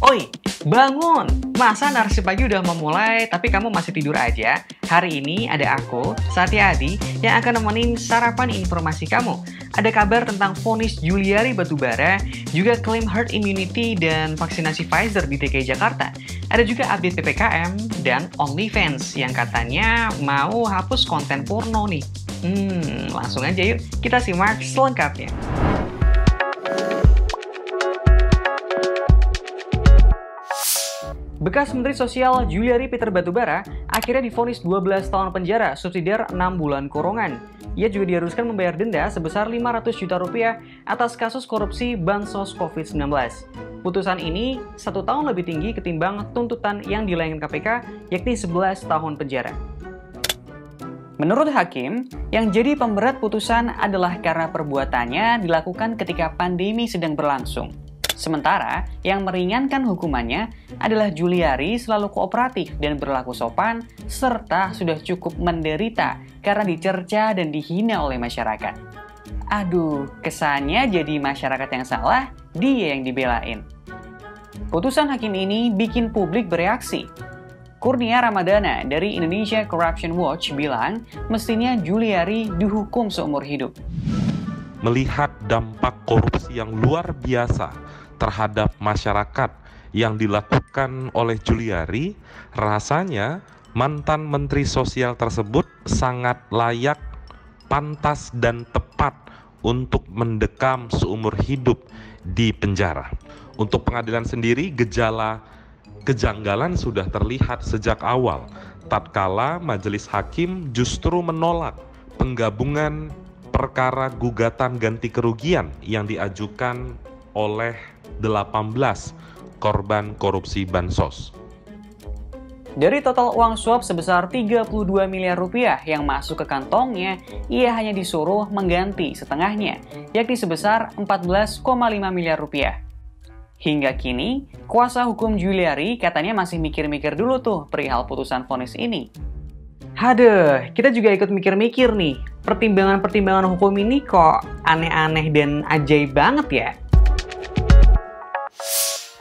Oi, bangun! Masa narasi pagi udah memulai tapi kamu masih tidur aja? Hari ini ada aku, Satya Adi, yang akan nemenin sarapan informasi kamu. Ada kabar tentang vonis Juliari Batubara, juga klaim herd immunity dan vaksinasi Pfizer di DKI Jakarta. Ada juga update PPKM dan OnlyFans yang katanya mau hapus konten porno nih. Langsung aja yuk kita simak selengkapnya. Bekas Menteri Sosial Juliari Peter Batubara akhirnya divonis 12 tahun penjara subsidiar 6 bulan kurungan. Ia juga diharuskan membayar denda sebesar 500 juta rupiah atas kasus korupsi bansos COVID-19. Putusan ini 1 tahun lebih tinggi ketimbang tuntutan yang dilayangkan KPK, yakni 11 tahun penjara. Menurut hakim, yang jadi pemberat putusan adalah karena perbuatannya dilakukan ketika pandemi sedang berlangsung. Sementara yang meringankan hukumannya adalah Juliari selalu kooperatif dan berlaku sopan, serta sudah cukup menderita karena dicerca dan dihina oleh masyarakat. Aduh, kesannya jadi masyarakat yang salah, dia yang dibelain. Putusan hakim ini bikin publik bereaksi. Kurnia Ramadana dari Indonesia Corruption Watch bilang, mestinya Juliari dihukum seumur hidup. Melihat dampak korupsi yang luar biasa terhadap masyarakat yang dilakukan oleh Juliari, rasanya mantan Menteri Sosial tersebut sangat layak, pantas, dan tepat untuk mendekam seumur hidup di penjara. Untuk pengadilan sendiri, gejala kejanggalan sudah terlihat sejak awal, tatkala majelis hakim justru menolak penggabungan perkara gugatan ganti kerugian yang diajukan oleh 18 korban korupsi bansos. Dari total uang suap sebesar 32 miliar rupiah yang masuk ke kantongnya, ia hanya disuruh mengganti setengahnya, yakni sebesar 14,5 miliar rupiah. Hingga kini, kuasa hukum Juliari katanya masih mikir-mikir dulu tuh perihal putusan vonis ini. Haduh, kita juga ikut mikir-mikir nih, pertimbangan-pertimbangan hukum ini kok aneh-aneh dan ajaib banget ya.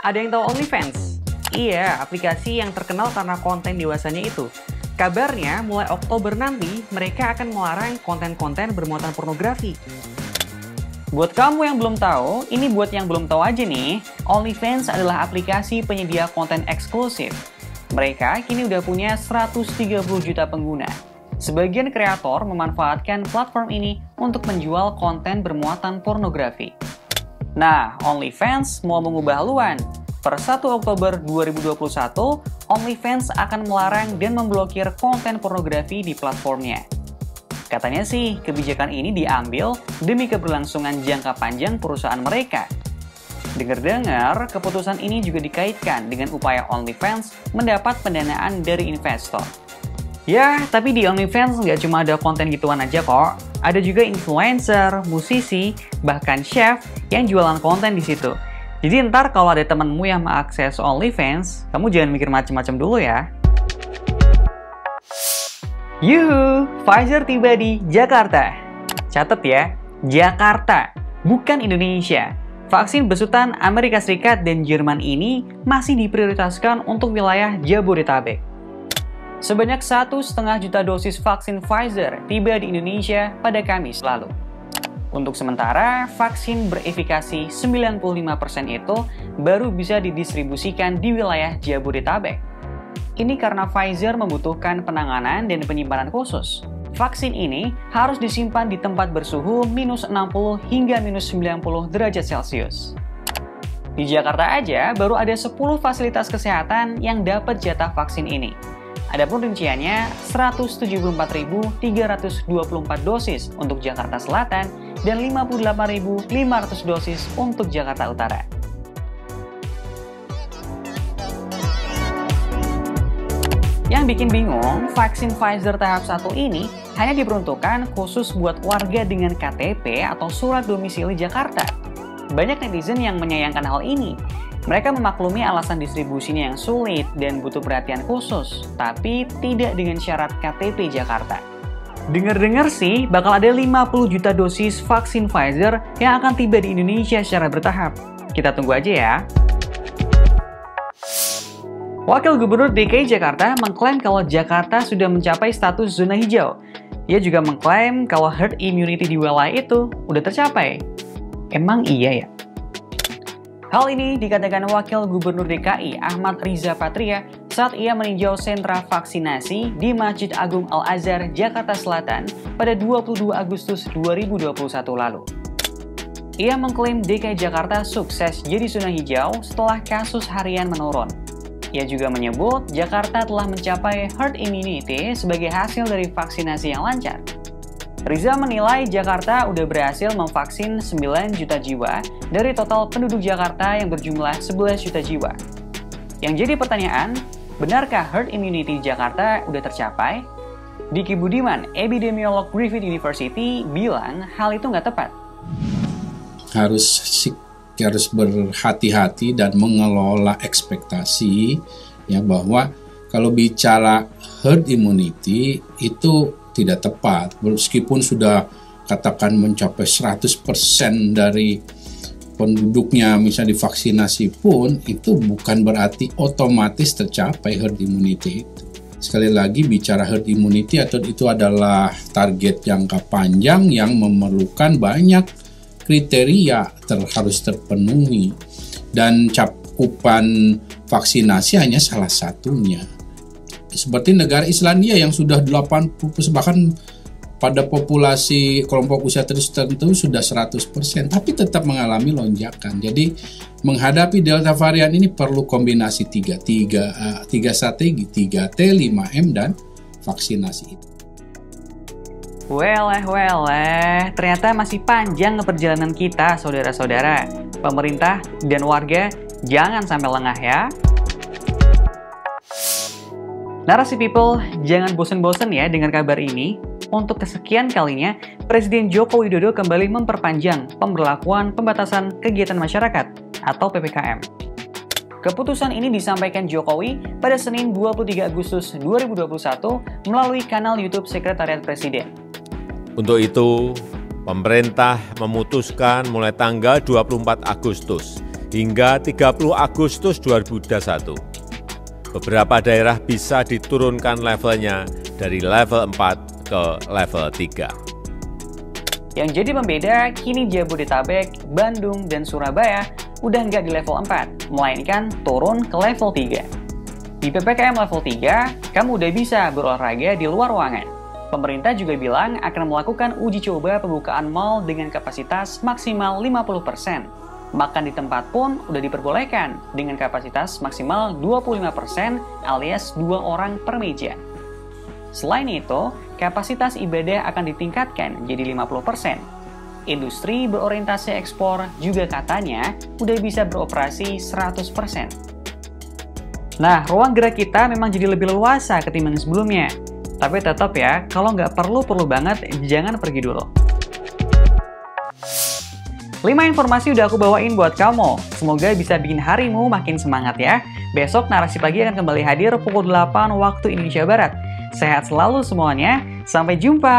Ada yang tahu OnlyFans? Iya, aplikasi yang terkenal karena konten dewasanya itu. Kabarnya, mulai Oktober nanti, mereka akan melarang konten-konten bermuatan pornografi. Buat kamu yang belum tahu, ini buat yang belum tahu aja nih, OnlyFans adalah aplikasi penyedia konten eksklusif. Mereka kini udah punya 130 juta pengguna. Sebagian kreator memanfaatkan platform ini untuk menjual konten bermuatan pornografi. Nah, OnlyFans mau mengubah haluan. Per 1 Oktober 2021, OnlyFans akan melarang dan memblokir konten pornografi di platformnya. Katanya sih, kebijakan ini diambil demi keberlangsungan jangka panjang perusahaan mereka. Dengar-dengar, keputusan ini juga dikaitkan dengan upaya OnlyFans mendapat pendanaan dari investor. Ya, tapi di OnlyFans nggak cuma ada konten gituan aja kok. Ada juga influencer, musisi, bahkan chef yang jualan konten di situ. Jadi ntar kalau ada temenmu yang mengakses OnlyFans, kamu jangan mikir macam-macam dulu ya. Yuhu, Pfizer tiba di Jakarta. Catat ya, Jakarta, bukan Indonesia. Vaksin besutan Amerika Serikat dan Jerman ini masih diprioritaskan untuk wilayah Jabodetabek. Sebanyak 1,5 juta dosis vaksin Pfizer tiba di Indonesia pada Kamis lalu. Untuk sementara, vaksin berefikasi 95% itu baru bisa didistribusikan di wilayah Jabodetabek. Ini karena Pfizer membutuhkan penanganan dan penyimpanan khusus. Vaksin ini harus disimpan di tempat bersuhu minus 60 hingga minus 90 derajat Celcius. Di Jakarta aja baru ada 10 fasilitas kesehatan yang dapat jatah vaksin ini. Adapun rinciannya 174.324 dosis untuk Jakarta Selatan dan 58.500 dosis untuk Jakarta Utara. Yang bikin bingung, vaksin Pfizer tahap 1 ini hanya diperuntukkan khusus buat warga dengan KTP atau surat domisili Jakarta. Banyak netizen yang menyayangkan hal ini. Mereka memaklumi alasan distribusinya yang sulit dan butuh perhatian khusus, tapi tidak dengan syarat KTP Jakarta. Dengar-dengar sih bakal ada 50 juta dosis vaksin Pfizer yang akan tiba di Indonesia secara bertahap. Kita tunggu aja ya. Wakil Gubernur DKI Jakarta mengklaim kalau Jakarta sudah mencapai status zona hijau. Ia juga mengklaim kalau herd immunity di wilayah itu udah tercapai. Emang iya ya? Hal ini dikatakan Wakil Gubernur DKI Ahmad Riza Patria saat ia meninjau sentra vaksinasi di Masjid Agung Al-Azhar, Jakarta Selatan pada 22 Agustus 2021 lalu. Ia mengklaim DKI Jakarta sukses jadi zona hijau setelah kasus harian menurun. Ia juga menyebut Jakarta telah mencapai herd immunity sebagai hasil dari vaksinasi yang lancar. Riza menilai Jakarta udah berhasil memvaksin 9 juta jiwa dari total penduduk Jakarta yang berjumlah 11 juta jiwa. Yang jadi pertanyaan, benarkah herd immunity di Jakarta udah tercapai? Diki Budiman, epidemiolog Griffith University, bilang hal itu nggak tepat. Harus berhati-hati dan mengelola ekspektasi ya, bahwa kalau bicara herd immunity itu tidak tepat. Meskipun sudah katakan mencapai 100% dari penduduknya misalnya divaksinasi pun, itu bukan berarti otomatis tercapai herd immunity itu. Sekali lagi bicara herd immunity atau itu adalah target jangka panjang yang memerlukan banyak kriteria harus terpenuhi, dan cakupan vaksinasi hanya salah satunya. Seperti negara Islandia yang sudah 80%, bahkan pada populasi kelompok usia tertentu sudah 100%, tapi tetap mengalami lonjakan. Jadi menghadapi Delta varian ini perlu kombinasi tiga strategi, 3T, 5M, dan vaksinasi itu. Ternyata masih panjang perjalanan kita, saudara-saudara. Pemerintah dan warga jangan sampai lengah ya. Narasi People, jangan bosan-bosan ya dengan kabar ini. Untuk kesekian kalinya, Presiden Joko Widodo kembali memperpanjang pemberlakuan pembatasan kegiatan masyarakat atau PPKM. Keputusan ini disampaikan Jokowi pada Senin 23 Agustus 2021 melalui kanal YouTube Sekretariat Presiden. Untuk itu, pemerintah memutuskan mulai tanggal 24 Agustus hingga 30 Agustus 2021, beberapa daerah bisa diturunkan levelnya dari level 4 ke level 3. Yang jadi pembeda, kini Jabodetabek, Bandung, dan Surabaya udah nggak di level 4, melainkan turun ke level 3. Di PPKM level 3, kamu udah bisa berolahraga di luar ruangan. Pemerintah juga bilang akan melakukan uji coba pembukaan mal dengan kapasitas maksimal 50%. Makan di tempat pun udah diperbolehkan dengan kapasitas maksimal 25% alias 2 orang per meja. Selain itu, kapasitas ibadah akan ditingkatkan jadi 50%. Industri berorientasi ekspor juga katanya udah bisa beroperasi 100%. Nah, ruang gerak kita memang jadi lebih leluasa ketimbang sebelumnya. Tapi tetap ya, kalau nggak perlu banget, jangan pergi dulu. 5 informasi udah aku bawain buat kamu. Semoga bisa bikin harimu makin semangat ya. Besok Narasi Pagi akan kembali hadir pukul 8 waktu Indonesia Barat. Sehat selalu semuanya. Sampai jumpa.